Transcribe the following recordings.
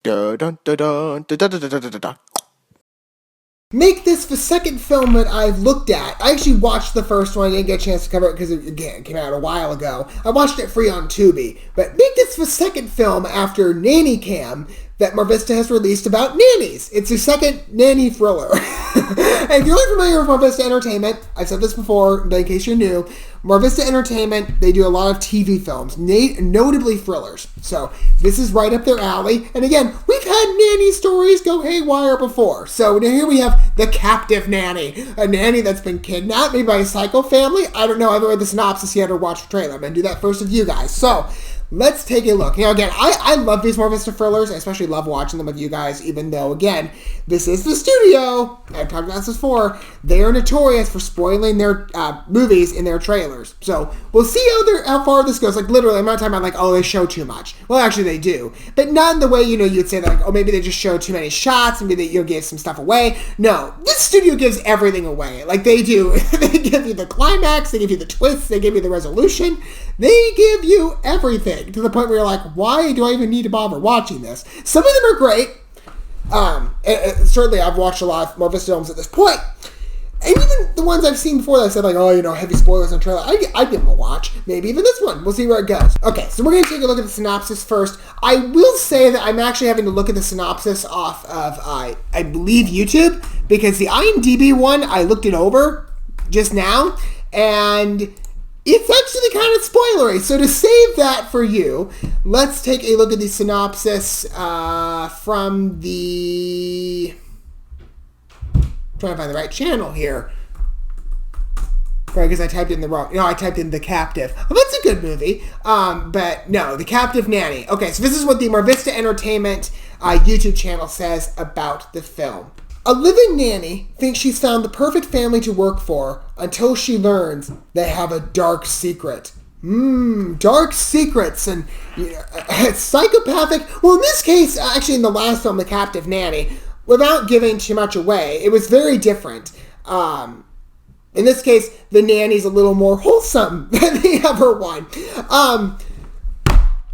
Dun, dun, dun, dun, dun, dun, dun, dun, dun, dun. Make this the second film that I've looked at. I actually watched the first one. I didn't get a chance to cover it because it came out a while ago. I watched it free on Tubi. But make this the second film after Nanny Cam that Mar Vista has released about nannies. It's the second nanny thriller. And if you're only familiar with Mar Vista Entertainment, I've said this before, but in case you're new, Mar Vista Entertainment, they do a lot of TV films, notably thrillers. So this is right up their alley. And again, we've had nanny stories go haywire before. So here we have The Captive Nanny, a nanny that's been kidnapped, maybe by a psycho family. I don't know. I haven't read the synopsis yet or watched the trailer. I'm going to do that first with you guys. So let's take a look. Now, again, I love these Mar Vista thrillers. I especially love watching them with you guys, even though, again, this is the studio. I've talked about this before. They are notorious for spoiling their movies in their trailers. So we'll see how far this goes. Like, literally, I'm not talking about, like, oh, they show too much. Well, actually, they do. But not in the way, you'd say, that, like, oh, maybe they just show too many shots. Maybe you'll give some stuff away. No. This studio gives everything away. Like, they do. They give you the climax. They give you the twists. They give you the resolution. They give you everything to the point where you're like, why do I even need to bother watching this? Some of them are great. Certainly, I've watched a lot of Mar Vista films at this point. And even the ones I've seen before that I said, like, oh, heavy spoilers in the trailer, I'd give them a watch. Maybe even this one. We'll see where it goes. Okay, so we're going to take a look at the synopsis first. I will say that I'm actually having to look at the synopsis off of, I believe, YouTube, because the IMDb one, I looked it over just now, and it's actually kind of spoilery. So to save that for you, let's take a look at the synopsis from the... I'm trying to find the right channel here. Right, because I typed in the wrong... No, I typed in The Captive. Oh, that's a good movie. But no, The Captive Nanny. Okay, so this is what the Mar Vista Entertainment YouTube channel says about the film. A living nanny thinks she's found the perfect family to work for until she learns they have a dark secret. Dark secrets and psychopathic. Well, in this case, actually in the last film, The Captive Nanny, without giving too much away, it was very different. In this case, the nanny's a little more wholesome than the other one.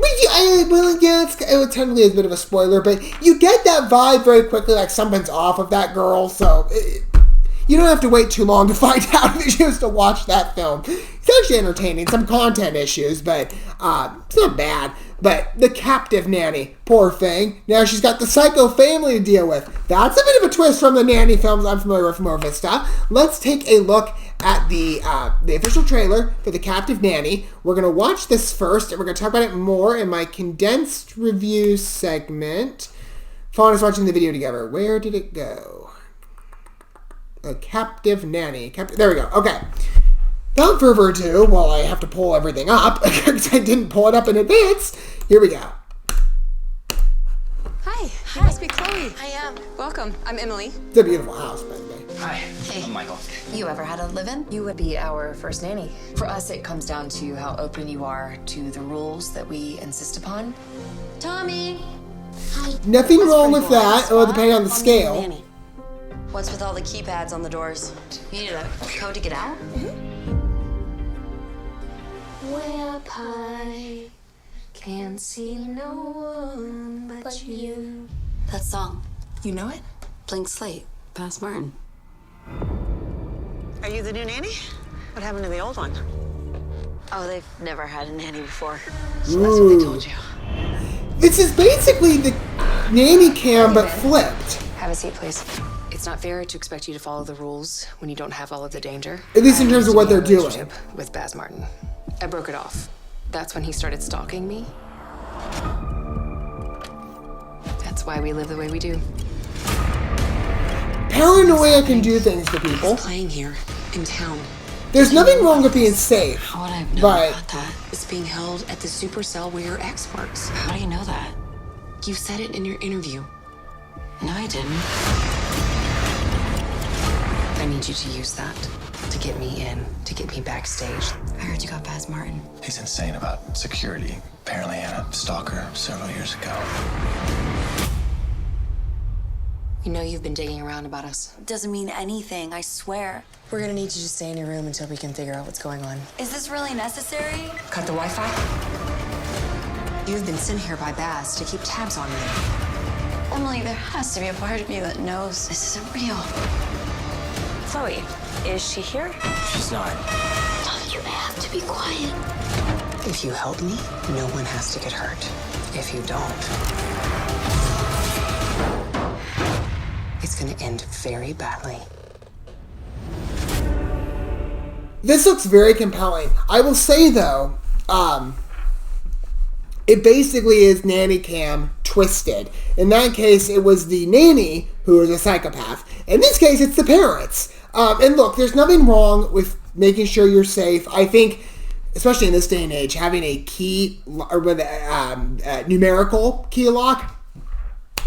It technically is a bit of a spoiler, but you get that vibe very quickly, like something's off of that girl, so you don't have to wait too long to find out if you choose to watch that film. It's actually entertaining, some content issues, but it's not bad. But The Captive Nanny, poor thing. Now she's got the psycho family to deal with. That's a bit of a twist from the nanny films I'm familiar with from Mar Vista. Let's take a look at the official trailer for The Captive Nanny. We're going to watch this first, and we're going to talk about it more in my condensed review segment. Following us watching the video together. Where did it go? The Captive Nanny. There we go. Okay. Without further ado, while I have to pull everything up, because I didn't pull it up in advance, here we go. Hi, you must be Chloe. I am. Welcome, I'm Emily. It's a beautiful house, by the way. Hi, Hey. I'm Michael. You ever had a live-in? You would be our first nanny. For us, it comes down to how open you are to the rules that we insist upon. Tommy! Hi. Nothing wrong with that, well, depending on the scale. Nanny. What's with all the keypads on the doors? You need a code to get out? Way up high, can't see no one but you. That song, you know it? Blank Slate, Pass Martin. Are you the new nanny? What happened to the old one? Oh, they've never had a nanny before. So that's what they told you. This is basically the nanny cam, but flipped. Have a seat, please. It's not fair to expect you to follow the rules when you don't have all of the danger. At least in terms of what they're doing. Relationship with Baz Martin. I broke it off. That's when he started stalking me. That's why we live the way we do. Paranoia can do things to people. He's playing here in town. There's nothing wrong with being safe. How would I have known But about that? It's being held at the supercell where your ex works. How do you know that? You said it in your interview. No, I didn't. I need you to use that to get me in, to get me backstage. I heard you got Baz Martin. He's insane about security. Apparently had a stalker several years ago. You know you've been digging around about us. Doesn't mean anything, I swear. We're gonna need you to stay in your room until we can figure out what's going on. Is this really necessary? Cut the Wi-Fi? You've been sent here by Baz to keep tabs on me. Emily, there has to be a part of you that knows this isn't real. Chloe, is she here? She's not. You have to be quiet. If you help me, no one has to get hurt. If you don't, it's gonna end very badly. This looks very compelling. I will say, though, it basically is nanny cam twisted. In that case, it was the nanny who was a psychopath. In this case, it's the parents. And look, there's nothing wrong with making sure you're safe. I think, especially in this day and age, having a key or with a numerical key lock.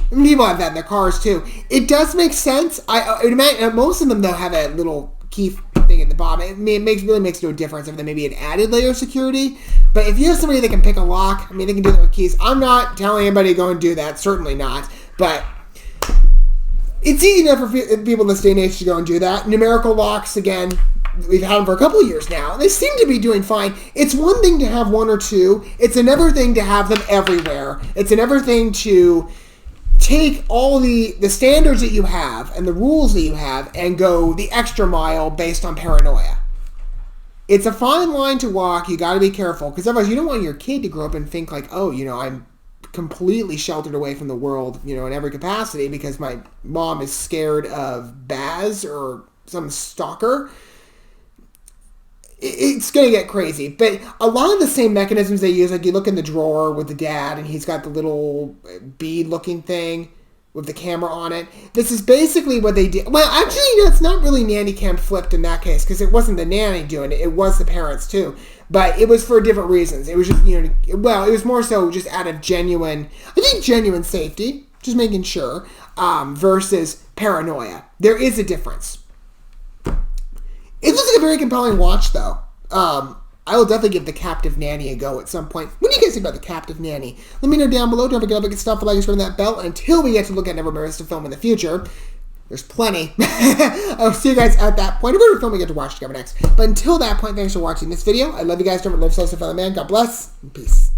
People have that in their cars too. It does make sense. I would imagine most of them though have a little key thing at the bottom. It really makes no difference if they maybe an added layer of security. But if you have somebody that can pick a lock, I mean, they can do that with keys. I'm not telling anybody to go and do that. Certainly not. But it's easy enough for people in this day and age to go and do that. Numerical locks, again, we've had them for a couple of years now. They seem to be doing fine. It's one thing to have one or two. It's another thing to have them everywhere. It's another thing to take all the standards that you have and the rules that you have and go the extra mile based on paranoia. It's a fine line to walk. You got to be careful because otherwise you don't want your kid to grow up and think like, oh, I'm completely sheltered away from the world, in every capacity because my mom is scared of Baz or some stalker. It's going to get crazy. But a lot of the same mechanisms they use, like you look in the drawer with the dad and he's got the little bead looking thing with the camera on it. This is basically what they did. Well, actually, it's not really nanny cam flipped in that case because it wasn't the nanny doing it. It was the parents too. But it was for different reasons. It was just, it was more so just out of genuine safety, just making sure, versus paranoia. There is a difference. It looks like a very compelling watch, though. I will definitely give The Captive Nanny a go at some point. What do you guys think about The Captive Nanny? Let me know down below. Don't forget to get stuff like ring that bell. And until we get to look at Never Marries to Film in the future, there's plenty. I'll see you guys at that point. Whatever film we get to watch together next. But until that point, thanks for watching this video. I love you guys. Don't forget to live so, man. God bless. And peace.